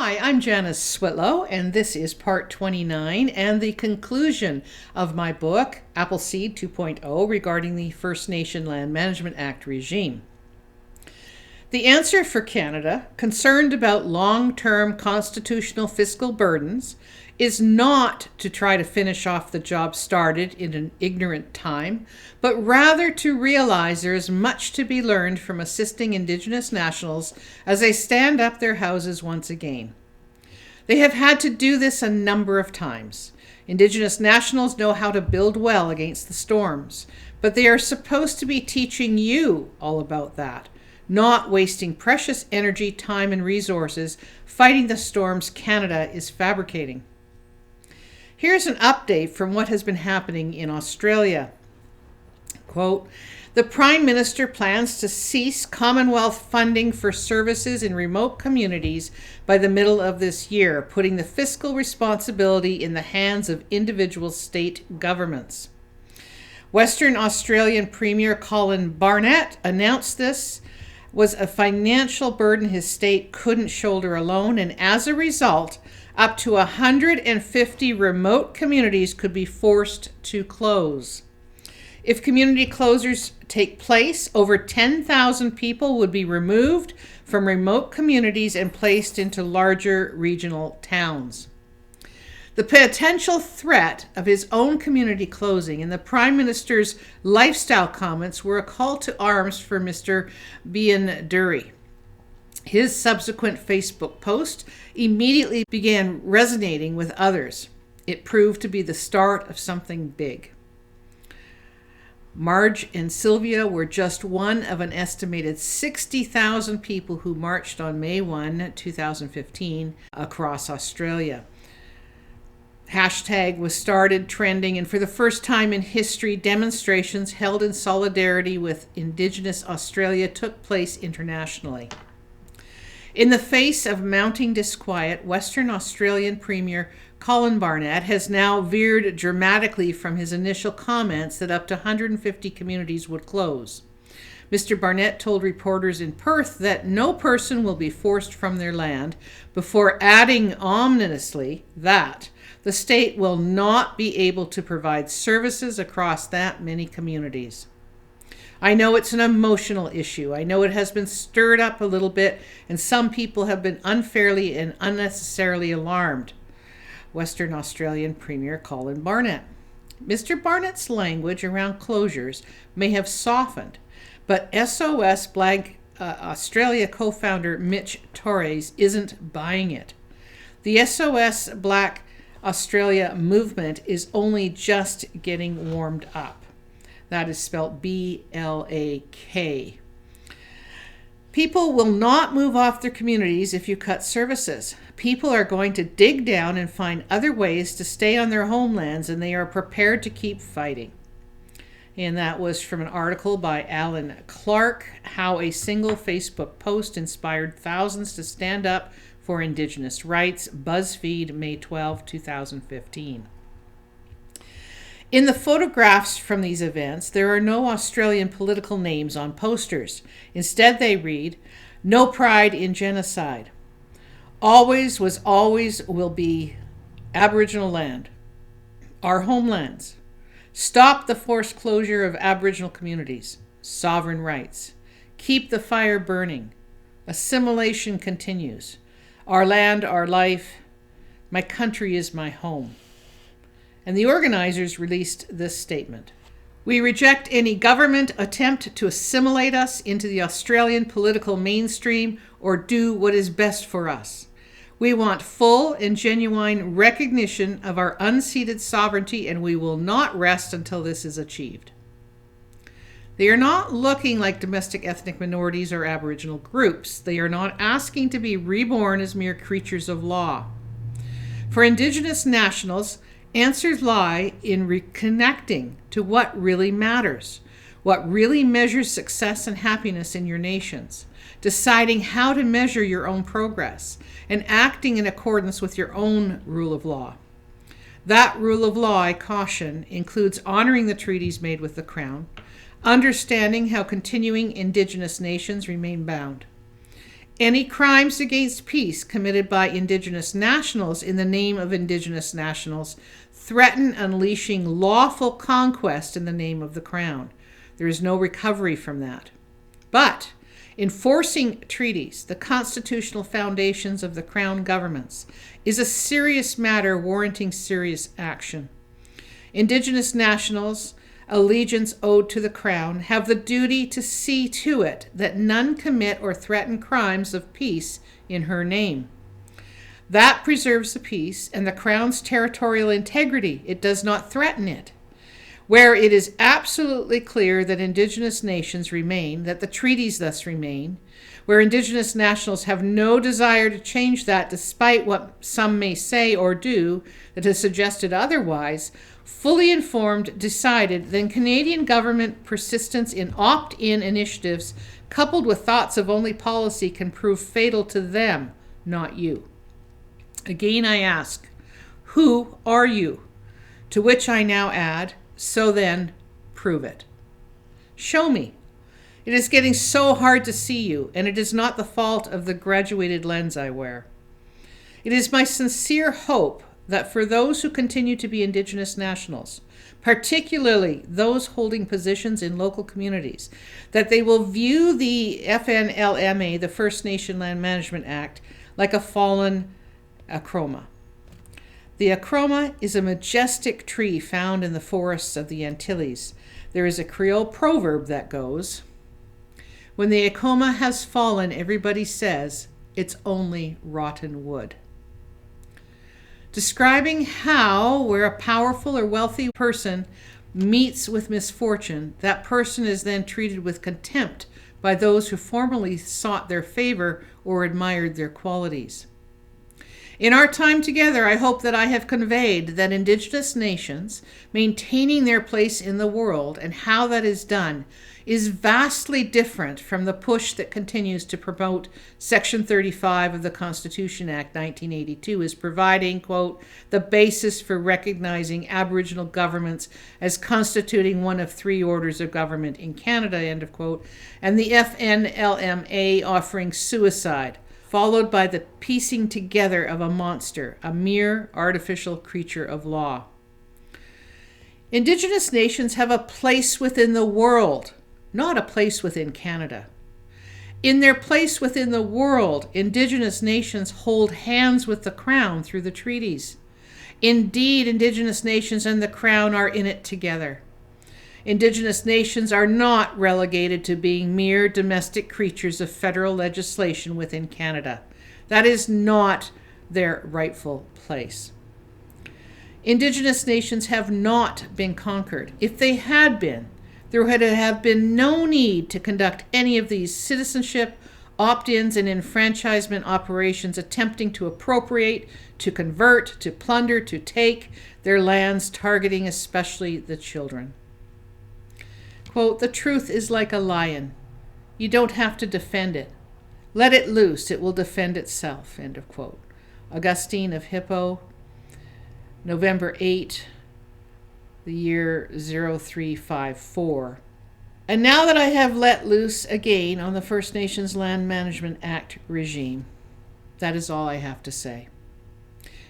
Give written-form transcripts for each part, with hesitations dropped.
Hi, I'm Janice Switlo, and this is part 29 and the conclusion of my book, Cede 2.0, regarding the First Nation Land Management Act regime. The answer for Canada, concerned about long-term constitutional fiscal burdens, is not to try to finish off the job started in an ignorant time, but rather to realize there is much to be learned from assisting Indigenous nationals as they stand up their houses once again. They have had to do this a number of times. Indigenous nationals know how to build well against the storms, but they are supposed to be teaching you all about that, not wasting precious energy, time, and resources fighting the storms Canada is fabricating. Here's an update from what has been happening in Australia. Quote, the Prime Minister plans to cease Commonwealth funding for services in remote communities by the middle of this year, putting the fiscal responsibility in the hands of individual state governments. Western Australian Premier Colin Barnett announced this was a financial burden his state couldn't shoulder alone, and as a result, up to 150 remote communities could be forced to close. If community closures take place, over 10,000 people would be removed from remote communities and placed into larger regional towns. The potential threat of his own community closing and the Prime Minister's lifestyle comments were a call to arms for Mr. Bian Dury. His subsequent Facebook post immediately began resonating with others. It proved to be the start of something big. Marge and Sylvia were just one of an estimated 60,000 people who marched on May 1, 2015 across Australia. Hashtag was started trending, and for the first time in history, demonstrations held in solidarity with Indigenous Australia took place internationally. In the face of mounting disquiet, Western Australian Premier Colin Barnett has now veered dramatically from his initial comments that up to 150 communities would close. Mr. Barnett told reporters in Perth that no person will be forced from their land, before adding ominously that the state will not be able to provide services across that many communities. I know it's an emotional issue. I know it has been stirred up a little bit, and some people have been unfairly and unnecessarily alarmed. Western Australian Premier Colin Barnett. Mr. Barnett's language around closures may have softened, but SOS Black Australia co-founder Mitch Torres isn't buying it. The SOS Black Australia movement is only just getting warmed up. That is spelled B-L-A-K. People will not move off their communities if you cut services. People are going to dig down and find other ways to stay on their homelands, and they are prepared to keep fighting. And that was from an article by Alan Clark, How a Single Facebook Post Inspired Thousands to Stand Up for Indigenous Rights, BuzzFeed, May 12, 2015. In the photographs from these events, there are no Australian political names on posters. Instead, they read, "No pride in genocide. Always was, always will be Aboriginal land. Our homelands. Stop the forced closure of Aboriginal communities. Sovereign rights. Keep the fire burning. Assimilation continues. Our land, our life. My country is my home." And the organizers released this statement. "We reject any government attempt to assimilate us into the Australian political mainstream or do what is best for us. We want full and genuine recognition of our unceded sovereignty, and we will not rest until this is achieved." They are not looking like domestic ethnic minorities or Aboriginal groups. They are not asking to be reborn as mere creatures of law. For Indigenous nationals, answers lie in reconnecting to what really matters, what really measures success and happiness in your nations, deciding how to measure your own progress, and acting in accordance with your own rule of law. That rule of law, I caution, includes honoring the treaties made with the Crown, understanding how continuing Indigenous nations remain bound, Any crimes against peace committed by Indigenous nationals in the name of Indigenous nationals threaten unleashing lawful conquest in the name of the Crown. There is no recovery from that. But enforcing treaties, the constitutional foundations of the Crown governments, is a serious matter warranting serious action. Indigenous nationals, allegiance owed to the Crown, have the duty to see to it that none commit or threaten crimes of peace in her name. That preserves the peace and the Crown's territorial integrity. It does not threaten it. Where it is absolutely clear that Indigenous nations remain, that the treaties thus remain, where Indigenous nationals have no desire to change that despite what some may say or do that has suggested otherwise, fully informed, decided, then Canadian government persistence in opt-in initiatives coupled with thoughts of only policy can prove fatal to them, not you. Again I ask, who are you? To which I now add, so then, prove it. Show me. It is getting so hard to see you, and it is not the fault of the graduated lens I wear. It is my sincere hope that for those who continue to be Indigenous nationals, particularly those holding positions in local communities, that they will view the FNLMA, the First Nation Land Management Act, like a fallen acroma. The acroma is a majestic tree found in the forests of the Antilles. There is a Creole proverb that goes, "When the acroma has fallen, everybody says it's only rotten wood." Describing how, where a powerful or wealthy person meets with misfortune, that person is then treated with contempt by those who formerly sought their favor or admired their qualities. In our time together, I hope that I have conveyed that Indigenous nations maintaining their place in the world and how that is done is vastly different from the push that continues to promote Section 35 of the Constitution Act 1982 as providing, quote, the basis for recognizing Aboriginal governments as constituting one of three orders of government in Canada, end of quote, and the FNLMA offering suicide, followed by the piecing together of a monster, a mere artificial creature of law. Indigenous nations have a place within the world, not a place within Canada. In their place within the world, Indigenous nations hold hands with the Crown through the treaties. Indeed, Indigenous nations and the Crown are in it together. Indigenous nations are not relegated to being mere domestic creatures of federal legislation within Canada. That is not their rightful place. Indigenous nations have not been conquered. If they had been, there would have been no need to conduct any of these citizenship, opt-ins, and enfranchisement operations attempting to appropriate, to convert, to plunder, to take their lands, targeting especially the children. Quote, the truth is like a lion. You don't have to defend it. Let it loose, it will defend itself, end of quote. Augustine of Hippo, November 8, the year 0354. And now that I have let loose again on the First Nations Land Management Act regime, that is all I have to say.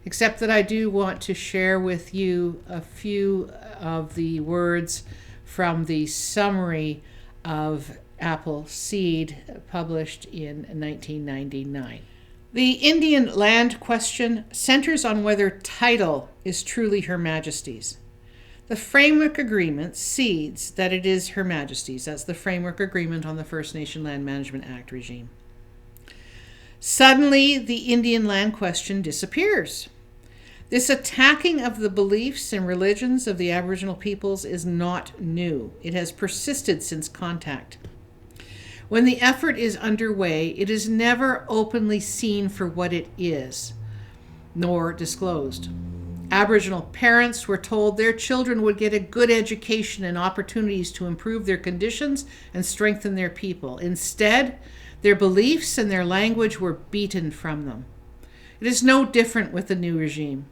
Except that I do want to share with you a few of the words from the summary of Apple Seed published in 1999. The Indian land question centers on whether title is truly Her Majesty's. The framework agreement cedes that it is Her Majesty's. That's the framework agreement on the First Nation Land Management Act regime. Suddenly, the Indian land question disappears. This attacking of the beliefs and religions of the Aboriginal peoples is not new. It has persisted since contact. When the effort is underway, it is never openly seen for what it is, nor disclosed. Aboriginal parents were told their children would get a good education and opportunities to improve their conditions and strengthen their people. Instead, their beliefs and their language were beaten from them. It is no different with the new regime.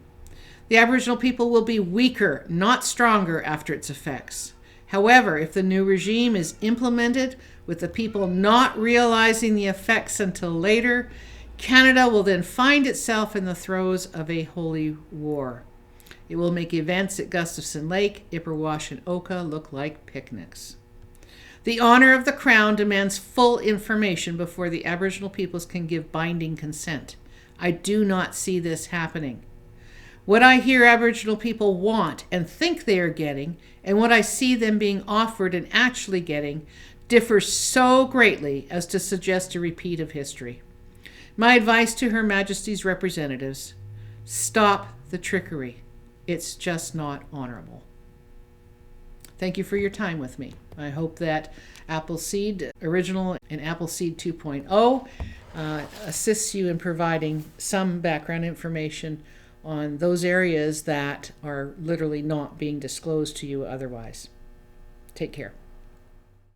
The Aboriginal people will be weaker, not stronger, after its effects. However, if the new regime is implemented with the people not realizing the effects until later, Canada will then find itself in the throes of a holy war. It will make events at Gustafson Lake, Ipperwash, and Oka look like picnics. The honor of the Crown demands full information before the Aboriginal peoples can give binding consent. I do not see this happening. What I hear Aboriginal people want and think they are getting, and what I see them being offered and actually getting, differs so greatly as to suggest a repeat of history. My advice to Her Majesty's representatives: stop the trickery. It's just not honorable. Thank you for your time with me. I hope that Appleseed Original and Appleseed 2.0 assists you in providing some background information on those areas that are literally not being disclosed to you otherwise. Take care.